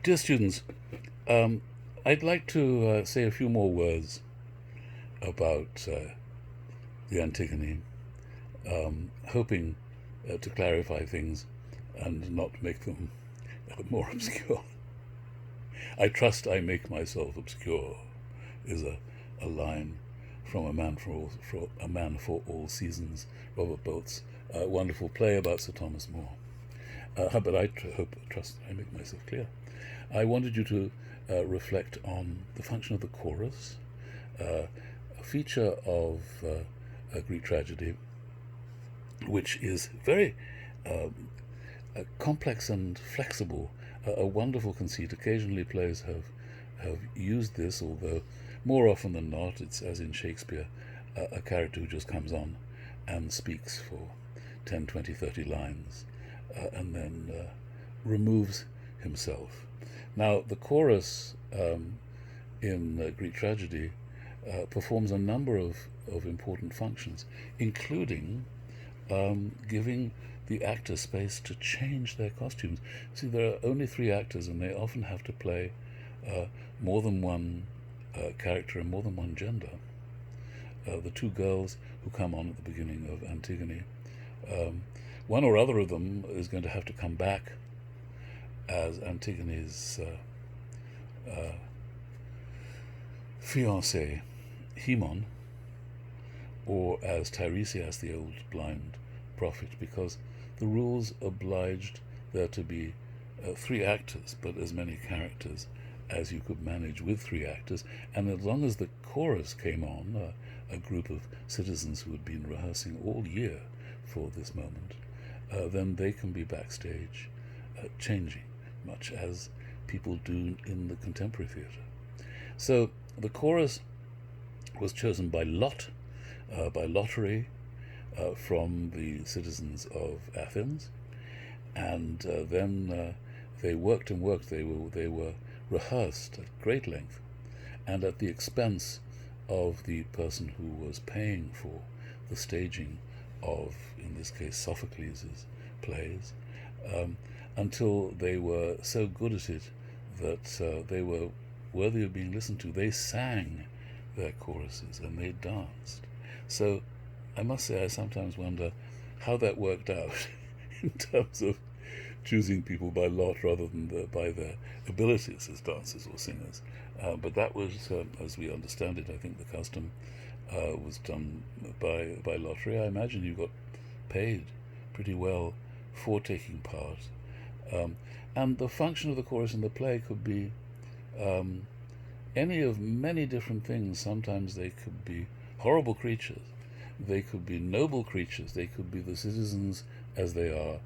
Dear students, I'd like to say a few more words about the Antigone, hoping to clarify things and not make them more obscure. I trust I make myself obscure is a line from A Man for All Seasons, Robert Bolt's wonderful play about Sir Thomas More. But I trust I make myself clear. I wanted you to reflect on the function of the chorus, a feature of a Greek tragedy, which is very complex and flexible, a wonderful conceit. Occasionally plays have used this, although more often than not, it's as in Shakespeare, a character who just comes on and speaks for 10, 20, 30 lines, and then removes himself. Now, the chorus in Greek tragedy performs a number of important functions, including giving the actors space to change their costumes. See, there are only 3 actors, and they often have to play more than one character and more than one gender. The 2 girls who come on at the beginning of Antigone, one or other of them is going to have to come back as Antigone's fiancé, Hemon, or as Tiresias, the old blind prophet, because the rules obliged there to be 3 actors, but as many characters as you could manage with 3 actors. And as long as the chorus came on, a group of citizens who had been rehearsing all year for this moment, then they can be backstage changing, much as people do in the contemporary theatre. So the chorus was chosen by lottery, from the citizens of Athens, and then they worked and worked. They were rehearsed at great length, and at the expense of the person who was paying for the staging of, in this case, Sophocles' plays, until they were so good at it that they were worthy of being listened to. They sang their choruses and they danced. So I must say I sometimes wonder how that worked out in terms of choosing people by lot rather than by their abilities as dancers or singers. But that was, as we understand it, I think the custom was done by lottery. I imagine you got paid pretty well for taking part. And the function of the chorus in the play could be any of many different things. Sometimes they could be horrible creatures, they could be noble creatures, they could be the citizens as they are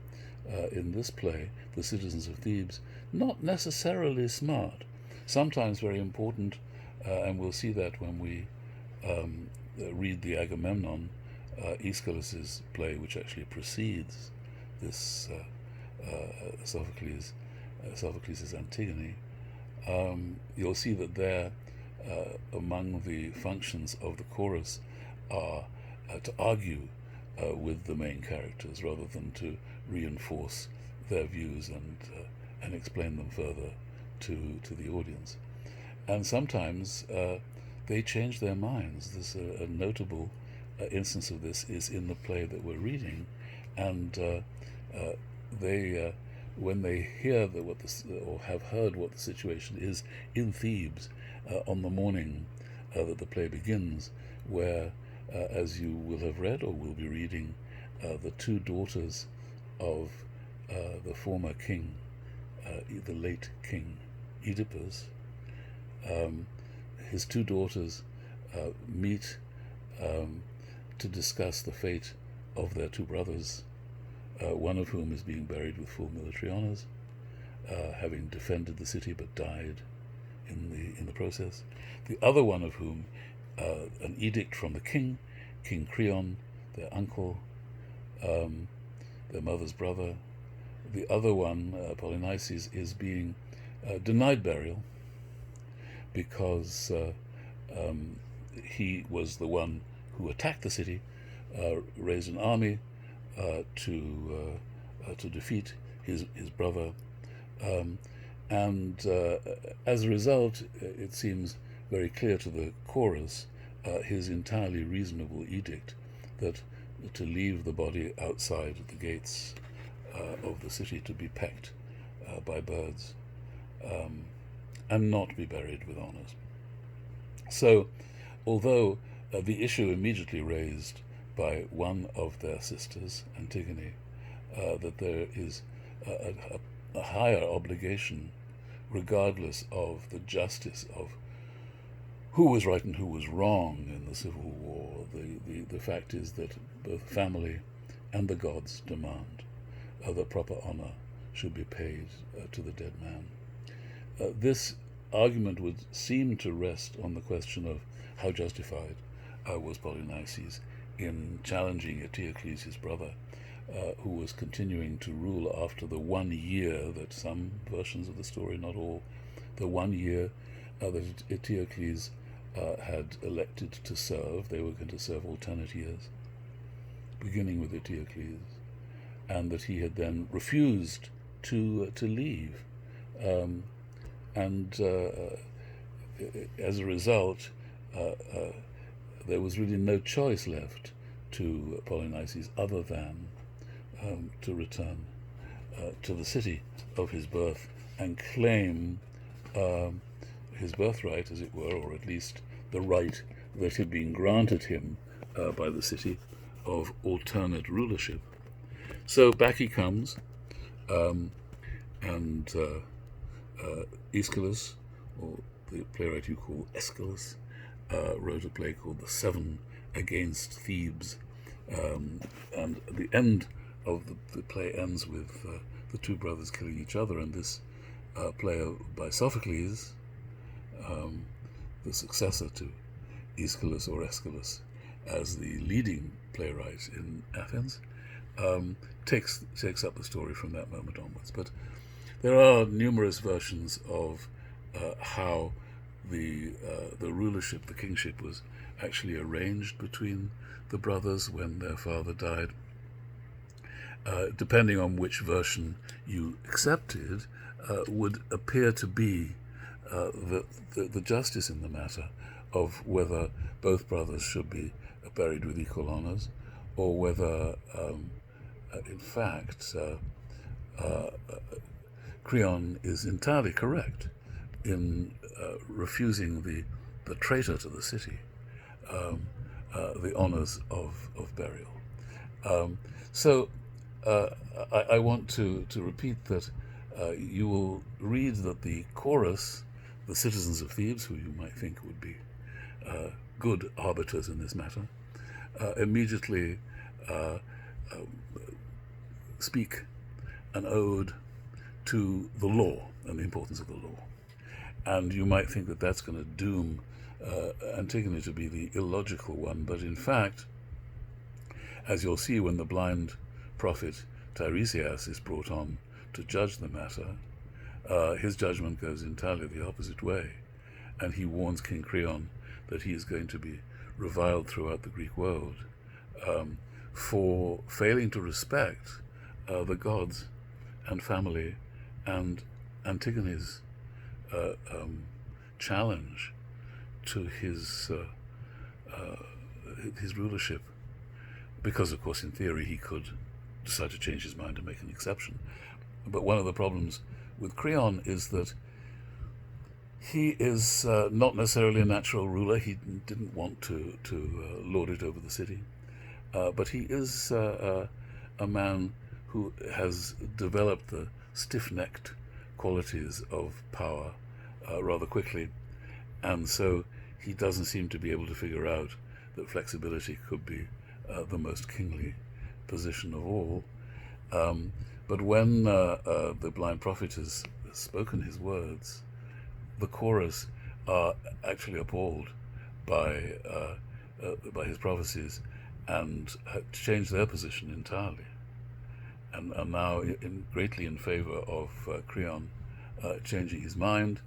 in this play, the citizens of Thebes, not necessarily smart, sometimes very important, and we'll see that when we read the Agamemnon, Aeschylus's play, which actually precedes this Sophocles' Antigone. You'll see that there, among the functions of the chorus, are to argue with the main characters rather than to reinforce their views and explain them further to the audience. And sometimes they change their minds. There's a notable instance of this is in the play that we're reading, and they when they hear or have heard what the situation is in Thebes on the morning that the play begins, where, as you will have read or will be reading, the 2 daughters of the former king, the late king Oedipus, his 2 daughters meet to discuss the fate of their 2 brothers, one of whom is being buried with full military honors, having defended the city but died in the process. The other one of whom, an edict from the king, King Creon, their uncle, their mother's brother. The other one, Polynices, is being denied burial because he was the one who attacked the city, raised an army to defeat his brother, And as a result, it seems very clear to the chorus his entirely reasonable edict that to leave the body outside the gates of the city to be pecked by birds, and not be buried with honors. So, although the issue immediately raised by one of their sisters, Antigone, that there is a higher obligation, regardless of the justice of who was right and who was wrong in the Civil War, the fact is that both family and the gods demand that proper honor should be paid to the dead man. This argument would seem to rest on the question of how justified was Polynices in challenging Eteocles, his brother, who was continuing to rule after the 1 year that some versions of the story, not all, the 1 year that Eteocles had elected to serve. They were going to serve alternate years, beginning with Eteocles, and that he had then refused to leave. And as a result, there was really no choice left to Polynices other than to return to the city of his birth and claim his birthright, as it were, or at least the right that had been granted him by the city of alternate rulership. So back he comes, and Aeschylus, or the playwright you call Aeschylus, wrote a play called The Seven Against Thebes, and the end of the play ends with the two brothers killing each other, and this play by Sophocles, the successor to Aeschylus or Aeschylus as the leading playwright in Athens, takes up the story from that moment onwards. But there are numerous versions of how the rulership, the kingship, was actually arranged between the brothers when their father died. Depending on which version you accepted, would appear to be the justice in the matter of whether both brothers should be buried with equal honors, or whether, in fact, Creon is entirely correct in refusing the traitor to the city the honors of burial. So I want to repeat that you will read that the chorus, the citizens of Thebes, who you might think would be good arbiters in this matter, immediately speak an ode to the law and the importance of the law. And you might think that that's going to doom Antigone to be the illogical one, but in fact, as you'll see when the blind prophet Tiresias is brought on to judge the matter, his judgment goes entirely the opposite way, and he warns King Creon that he is going to be reviled throughout the Greek world for failing to respect the gods and family and Antigone's challenge to his rulership, because of course in theory he could decide to change his mind and make an exception. But one of the problems with Creon is that he is not necessarily a natural ruler. He didn't want to lord it over the city, but he is a man who has developed the stiff-necked qualities of power rather quickly, and so he doesn't seem to be able to figure out that flexibility could be the most kingly position of all. But when the blind prophet has spoken his words, the chorus are actually appalled by his prophecies and change their position entirely, and are now greatly in favor of Creon changing his mind,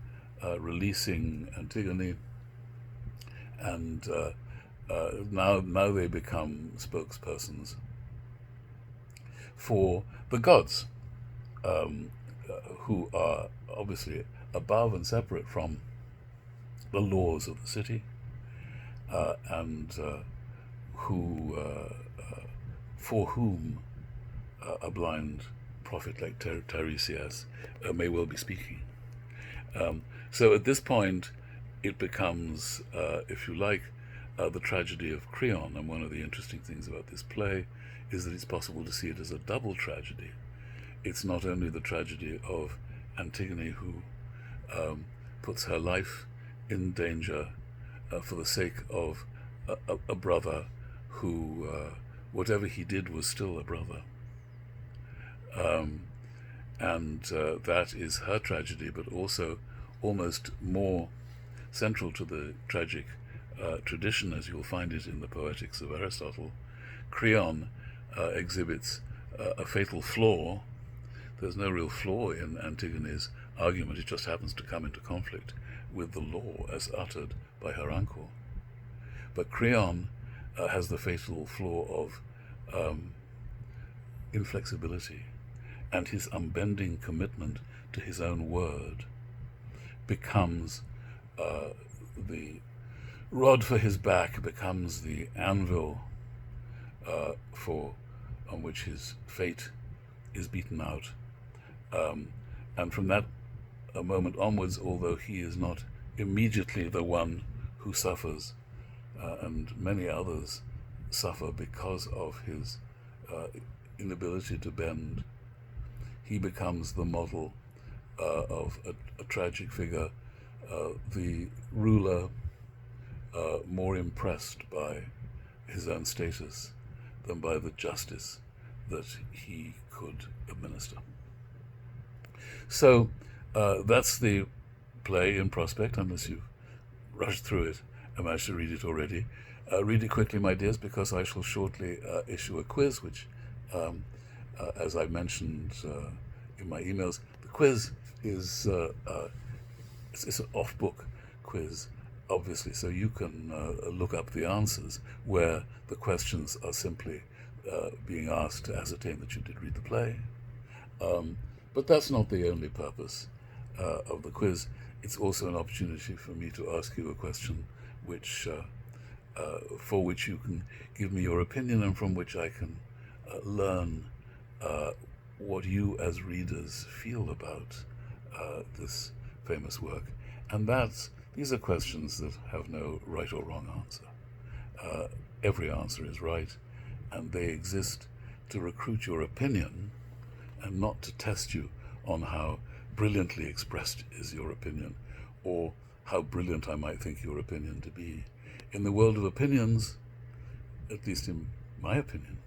releasing Antigone, and now they become spokespersons for the gods, who are obviously above and separate from the laws of the city, and for whom a blind prophet like Tiresias may well be speaking. So at this point, it becomes, if you like, the tragedy of Creon. And one of the interesting things about this play is that it's possible to see it as a double tragedy. It's not only the tragedy of Antigone, who puts her life in danger for the sake of a brother who, whatever he did, was still a brother. And that is her tragedy, but also almost more central to the tragic tradition, as you'll find it in the Poetics of Aristotle. Creon exhibits a fatal flaw. There's no real flaw in Antigone's argument. It just happens to come into conflict with the law as uttered by her uncle. But Creon has the fatal flaw of inflexibility, and his unbending commitment to his own word becomes the rod for his back, becomes the anvil on which his fate is beaten out. And from that moment onwards, although he is not immediately the one who suffers, and many others suffer because of his inability to bend, he becomes the model of a tragic figure, the ruler more impressed by his own status than by the justice that he could administer. So that's the play in prospect, unless you've rushed through it and managed to read it already. Read it quickly, my dears, because I shall shortly issue a quiz, which, as I mentioned in my emails, the quiz is it's an off-book quiz, obviously, so you can look up the answers where the questions are simply being asked to ascertain that you did read the play. But that's not the only purpose of the quiz. It's also an opportunity for me to ask you a question which, for which you can give me your opinion, and from which I can learn what you as readers feel about this famous work. And these are questions that have no right or wrong answer. Every answer is right, and they exist to recruit your opinion and not to test you on how brilliantly expressed is your opinion, or how brilliant I might think your opinion to be. In the world of opinions, at least in my opinion,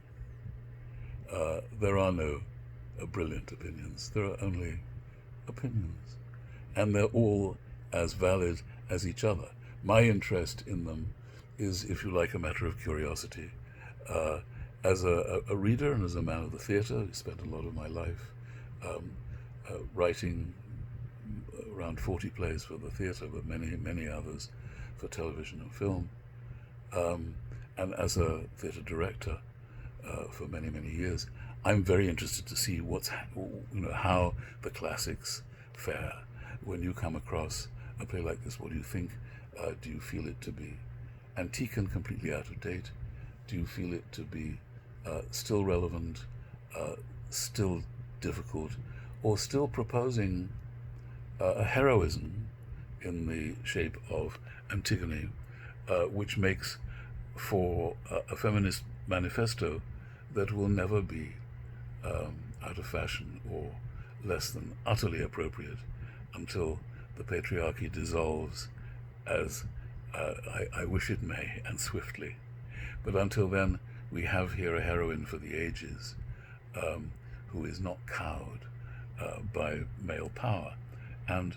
there are no brilliant opinions. There are only opinions, and they're all as valid as each other. My interest in them is, if you like, a matter of curiosity. As a reader and as a man of the theatre, I spent a lot of my life writing around 40 plays for the theatre, but many, many others for television and film. And as a theatre director for many, many years, I'm very interested to see how the classics fare. When you come across a play like this, what do you think? Do you feel it to be antique and completely out of date? Do you feel it to be still relevant, still difficult, or still proposing a heroism in the shape of Antigone, which makes for a feminist manifesto that will never be out of fashion or less than utterly appropriate until the patriarchy dissolves, as I wish it may, and swiftly. But until then, we have here a heroine for the ages, who is not cowed by male power. And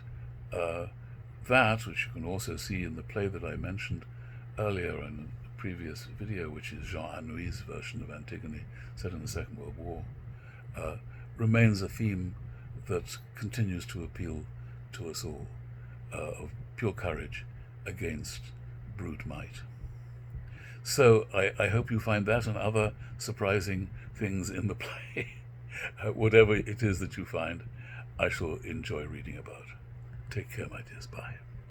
that, which you can also see in the play that I mentioned earlier in a previous video, which is Jean Anouilh's version of Antigone, set in the Second World War, remains a theme that continues to appeal to us all, of pure courage against brute might. So I hope you find that and other surprising things in the play, whatever it is that you find, I shall enjoy reading about. Take care, my dears. Bye.